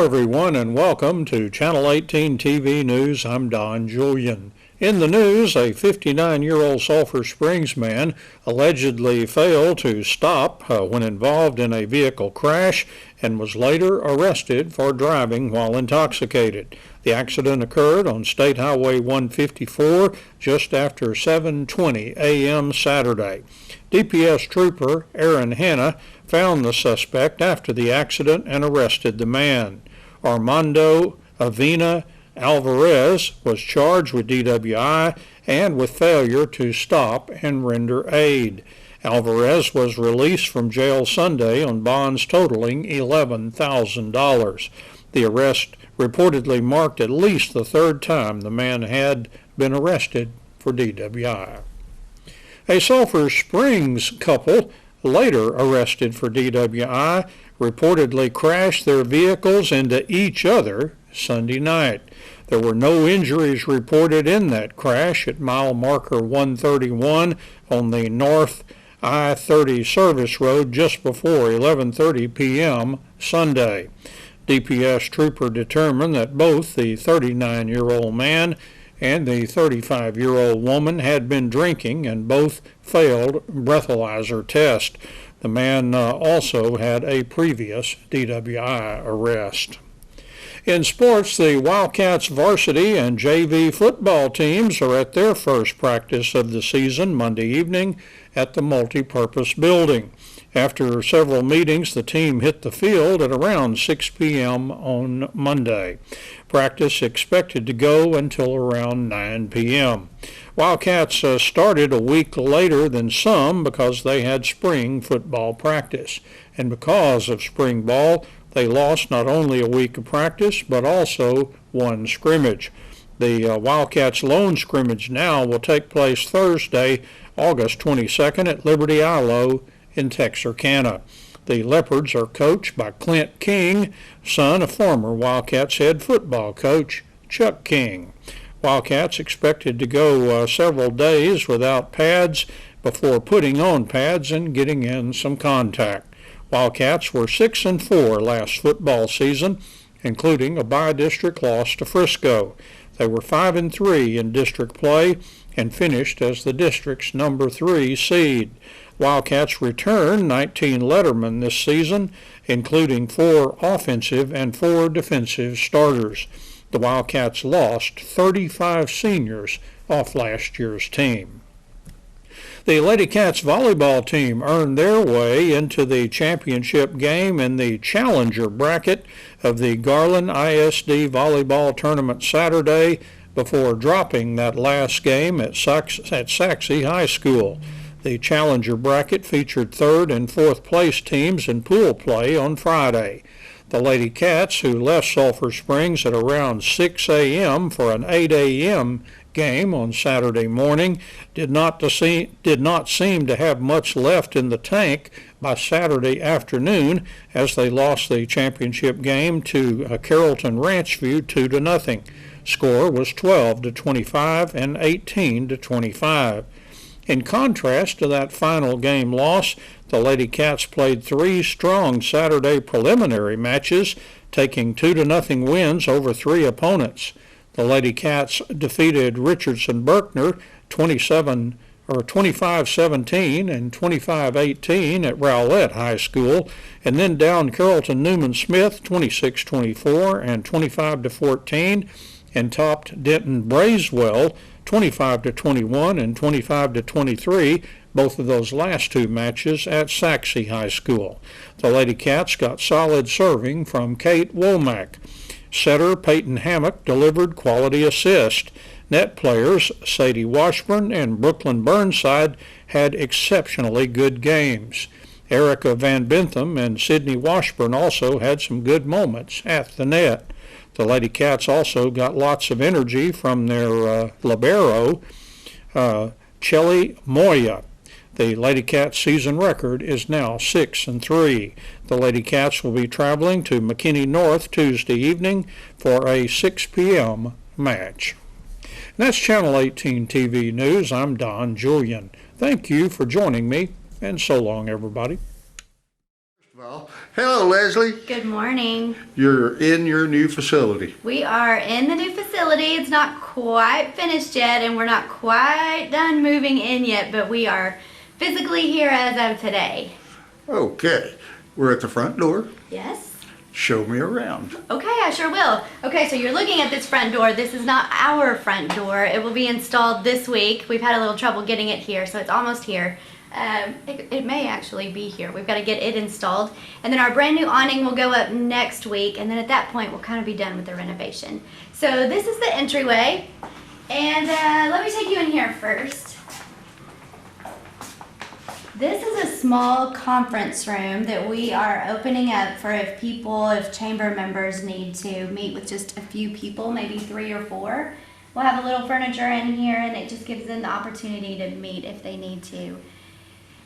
everyone, and welcome to Channel 18 TV News. I'm Don Julian. In the news, a 59-year-old Sulphur Springs man allegedly failed to stop when involved in a vehicle crash and was later arrested for driving while intoxicated. The accident occurred on State Highway 154 just after 7:20 a.m. Saturday. DPS trooper Aaron Hanna found the suspect after the accident and arrested the man. Armando Avena Alvarez was charged with DWI and with failure to stop and render aid. Alvarez was released from jail Sunday on bonds totaling $11,000. The arrest reportedly marked at least the third time the man had been arrested for DWI. A Sulphur Springs couple, later arrested for DWI, reportedly crashed their vehicles into each other Sunday night. There were no injuries reported in that crash at mile marker 131 on the North I-30 service road just before 11:30 p.m. Sunday. DPS trooper determined that both the 39-year-old man and the 35-year-old woman had been drinking and both failed breathalyzer test. The man also had a previous DWI arrest. In sports, the Wildcats varsity and JV football teams are at their first practice of the season Monday evening at the multipurpose building. After several meetings, the team hit the field at around 6 p.m. on Monday. Practice expected to go until around 9 p.m. Wildcats started a week later than some because they had spring football practice. And because of spring ball, they lost not only a week of practice, but also one scrimmage. The Wildcats' lone scrimmage now will take place Thursday, August 22nd at Liberty Ilo in Texarkana. The Leopards are coached by Clint King, son of former Wildcats head football coach Chuck King. Wildcats expected to go several days without pads before putting on pads and getting in some contact. Wildcats were 6-4 last football season, including a by-district loss to Frisco. They were 5-3 in district play and finished as the district's number 3 seed. Wildcats returned 19 lettermen this season, including 4 offensive and 4 defensive starters. The Wildcats lost 35 seniors off last year's team. The Lady Cats volleyball team earned their way into the championship game in the challenger bracket of the Garland ISD volleyball tournament Saturday before dropping that last game at Saxe High School. The challenger bracket featured third and fourth place teams in pool play on Friday. The Lady Cats, who left Sulphur Springs at around 6 a.m. for an 8 a.m. game on Saturday morning, did not seem to have much left in the tank by Saturday afternoon as they lost the championship game to Carrollton Ranchview 2-0. Score was 12-25 and 18-25. In contrast to that final game loss, the Lady Cats played 3 strong Saturday preliminary matches, taking 2-0 wins over 3 opponents. The Lady Cats defeated Richardson Berkner 25-17 and 25-18 at Rowlett High School, and then down Carrollton Newman Smith 26-24 and 25-14, and topped Denton Braeswell 25-21 and 25-23, both of those last 2 matches at Saxe High School. The Lady Cats got solid serving from Kate Womack. Setter Peyton Hammock delivered quality assist. Net players Sadie Washburn and Brooklyn Burnside had exceptionally good games. Erica Van Bentham and Sydney Washburn also had some good moments at the net. The Lady Cats also got lots of energy from their libero, Chelly Moya. The Lady Cats season record is now 6-3. The Lady Cats will be traveling to McKinney North Tuesday evening for a 6 p.m. match. And that's Channel 18 TV News. I'm Don Julian. Thank you for joining me, and so long, everybody. Well, hello, Leslie. Good morning. You're in your new facility. We are in the new facility. It's not quite finished yet, and we're not quite done moving in yet, but we are physically here as of today. Okay, we're at the front door. Yes? Show me around. Okay, I sure will. Okay, so you're looking at this front door. This is not our front door. It will be installed this week. We've had a little trouble getting it here, so it's almost here. It may actually be here. We've got to get it installed. And then our brand new awning will go up next week. And then at that point, we'll kind of be done with the renovation. So this is the entryway. And let me take you in here first. This is a small conference room that we are opening up for if chamber members need to meet with just a few people, maybe 3 or 4. We'll have a little furniture in here, and it just gives them the opportunity to meet if they need to.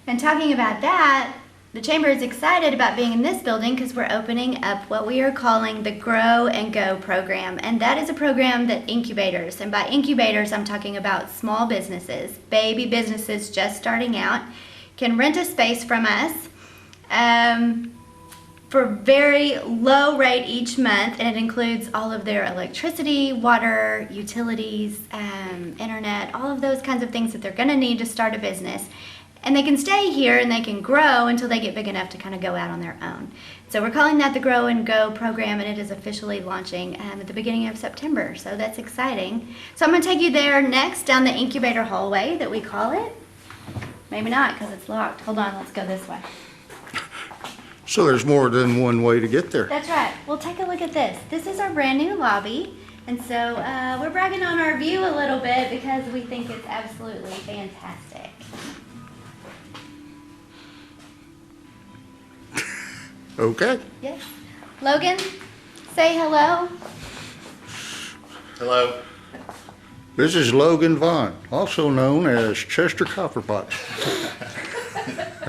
And talking about that, the Chamber is excited about being in this building because we're opening up what we are calling the Grow and Go program. And that is a program that incubators, and by incubators I'm talking about small businesses, baby businesses just starting out, can rent a space from us for very low rate each month, and it includes all of their electricity, water, utilities, internet, all of those kinds of things that they're going to need to start a business. And they can stay here and they can grow until they get big enough to kind of go out on their own. So we're calling that the Grow and Go program, and it is officially launching at the beginning of September. So that's exciting. So I'm going to take you there next down the incubator hallway that we call it. Maybe not because it's locked. Hold on, let's go this way. So there's more than one way to get there. That's right. Well, take a look at this. This is our brand new lobby. And so we're bragging on our view a little bit because we think it's absolutely fantastic. Okay. Yes. Logan, say hello. Hello. This is Logan Vaughn, also known as Chester Copperpot.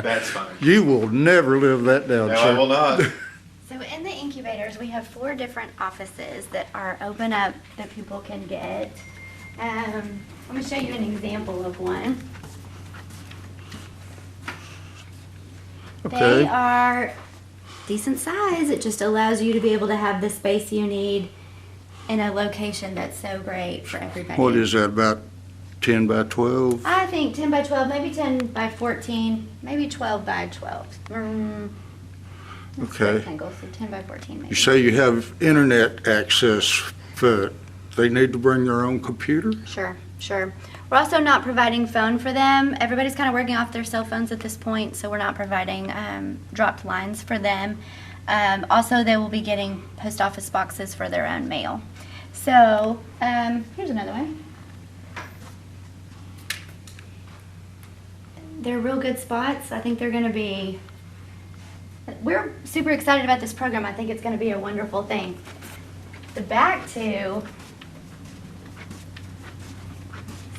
That's fine. You will never live that down, No, sir. I will not. So in the incubators, we have 4 different offices that are open up that people can get. I'm going to show you an example of one. Okay. They are decent size. It just allows you to be able to have the space you need in a location that's so great for everybody. What is that, about 10 by 12? I think 10 by 12, maybe 10 by 14, maybe 12 by 12. Okay. Rectangle, so 10 by 14 maybe. You say you have internet access, but they need to bring their own computer? Sure, sure. We're also not providing phone for them. Everybody's kind of working off their cell phones at this point, so we're not providing dropped lines for them. Also, they will be getting post office boxes for their own mail. So, here's another one. They're real good spots. I think they're going to be... We're super excited about this program. I think it's going to be a wonderful thing. The back two...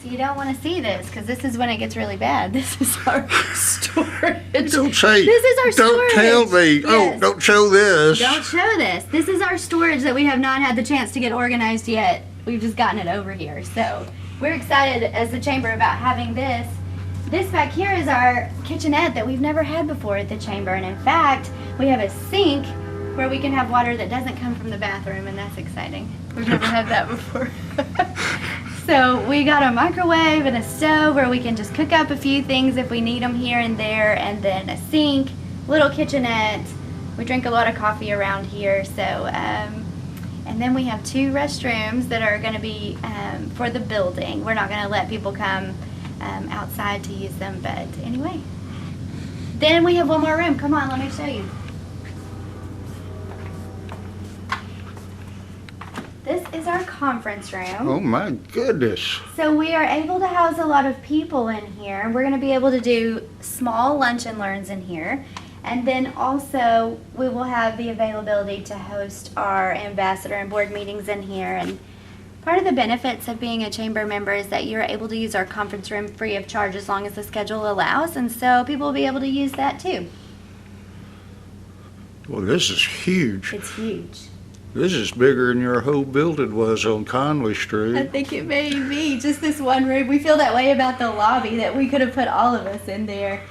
So you don't want to see this because this is when it gets really bad. This is our storage. Don't say. This is our storage. Don't tell me. Yes. Oh, don't show this. Don't show this. This is our storage that we have not had the chance to get organized yet. We've just gotten it over here. So we're excited as the chamber about having this. This back here is our kitchenette that we've never had before at the chamber. And in fact, we have a sink where we can have water that doesn't come from the bathroom, and that's exciting. We've never had that before. So we got a microwave and a stove where we can just cook up a few things if we need them here and there, and then a sink, little kitchenette. We drink a lot of coffee around here, so and then we have 2 restrooms that are going to be for the building. We're not going to let people come outside to use them, but anyway. Then we have one more room. Come on, let me show you. This is our conference room. Oh my goodness. So we are able to house a lot of people in here. We're going to be able to do small lunch and learns in here. And then also we will have the availability to host our ambassador and board meetings in here. And part of the benefits of being a chamber member is that you're able to use our conference room free of charge as long as the schedule allows. And so people will be able to use that too. Well, this is huge. It's huge. This is bigger than your whole building was on Conway Street. I think it may be just this one room. We feel that way about the lobby, that we could have put all of us in there.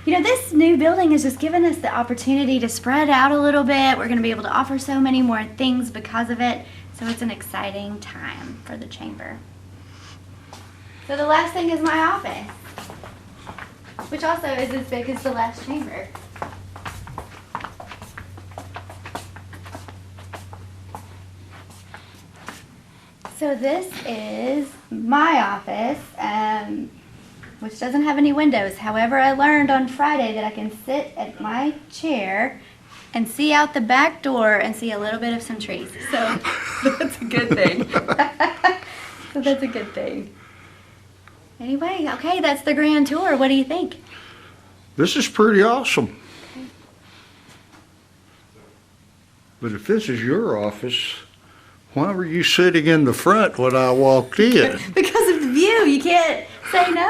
You know, this new building has just given us the opportunity to spread out a little bit. We're going to be able to offer so many more things because of it. So it's an exciting time for the chamber. So the last thing is my office, which also is as big as the last chamber. So this is my office, which doesn't have any windows. However, I learned on Friday that I can sit at my chair and see out the back door and see a little bit of some trees. So that's a good thing. So that's a good thing. Anyway, okay, that's the grand tour. What do you think? This is pretty awesome. But if this is your office, why were you sitting in the front when I walked in? Because of the view. You can't say no.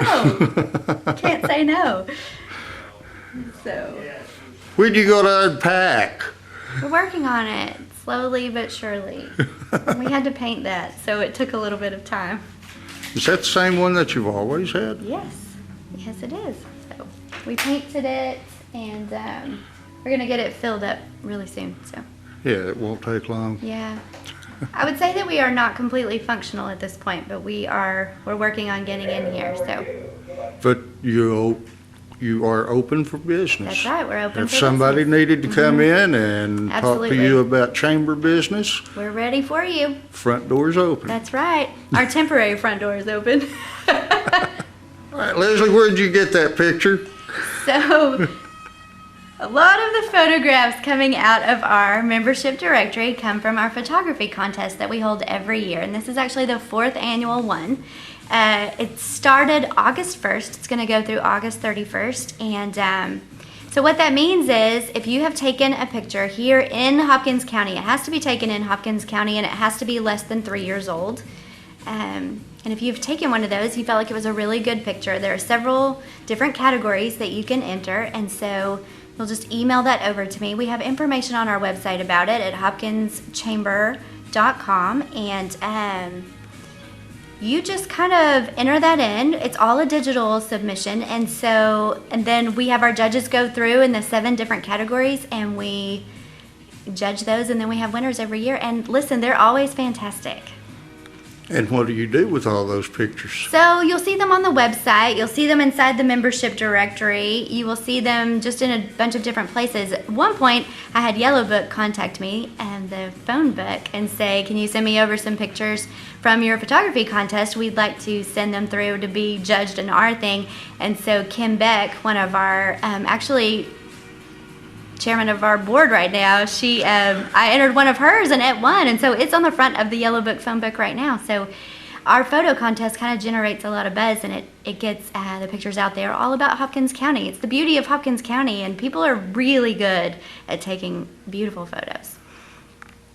You can't say no. So When'd you go to unpack? we're working on it, slowly but surely. We had to paint that, so it took a little bit of time. Is that the same one that you've always had? Yes, yes it is. So we painted it, and we're gonna get it filled up really soon. So Yeah, it won't take long. yeah, I would say that we are not completely functional at this point, but we're working on getting in here. So But you are open for business. that's right, we're open. If for somebody business. needed to come in and talk to Absolutely. you about chamber business, We're ready for you. front door's open. That's right. Our temporary front door is open. All right, Leslie, where'd you get that picture? So, a lot of the photographs coming out of our membership directory come from our photography contest that we hold every year. And this is actually the 4th annual one. It started August 1st. It's going to go through August 31st. And so what that means is if you have taken a picture here in Hopkins County, it has to be taken in Hopkins County and it has to be less than 3 years old. And if you've taken one of those, you felt like it was a really good picture, there are several different categories that you can enter. And so you'll just email that over to me. We have information on our website about it at hopkinschamber.com. And you just kind of enter that in. It's all a digital submission. And then we have our judges go through in the 7 different categories and we judge those, and then we have winners every year. And listen, they're always fantastic. And what do you do with all those pictures? So you'll see them on the website. You'll see them inside the membership directory. You will see them just in a bunch of different places. At one point, I had Yellow Book contact me and the phone book and say, can you send me over some pictures from your photography contest? We'd like to send them through to be judged in our thing. And so Kim Beck, one of our, actually chairman of our board right now, I entered one of hers and it won, and so it's on the front of the Yellow Book phone book right now. So our photo contest kind of generates a lot of buzz, and it gets the pictures out there all about Hopkins County. It's the beauty of Hopkins County, and people are really good at taking beautiful photos.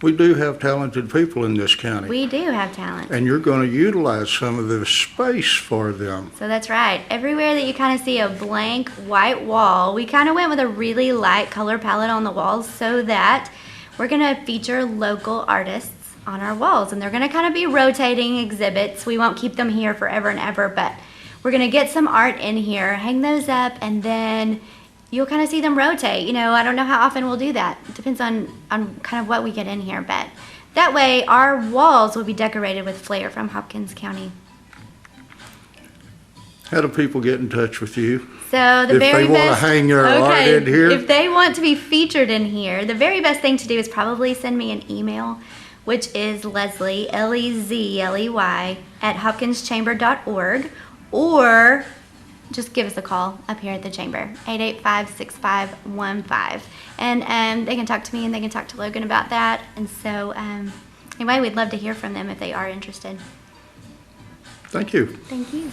We do have talented people in this county. We do have talent. And you're going to utilize some of the space for them. So that's right. Everywhere that you kind of see a blank white wall, we kind of went with a really light color palette on the walls so that we're going to feature local artists on our walls. And they're going to kind of be rotating exhibits. We won't keep them here forever and ever, but we're going to get some art in here, hang those up, and then you'll kind of see them rotate. You know, I don't know how often we'll do that. It depends on kind of what we get in here, but that way our walls will be decorated with flair from Hopkins County. How do people get in touch with you? So the If very they want to best, hang their art in here? if they want to be featured in here, the very best thing to do is probably send me an email, which is Leslie, Lezley, at hopkinschamber.org, or just give us a call up here at the chamber, 885-6515. And they can talk to me and they can talk to Logan about that. And so anyway, we'd love to hear from them if they are interested. Thank you. Thank you.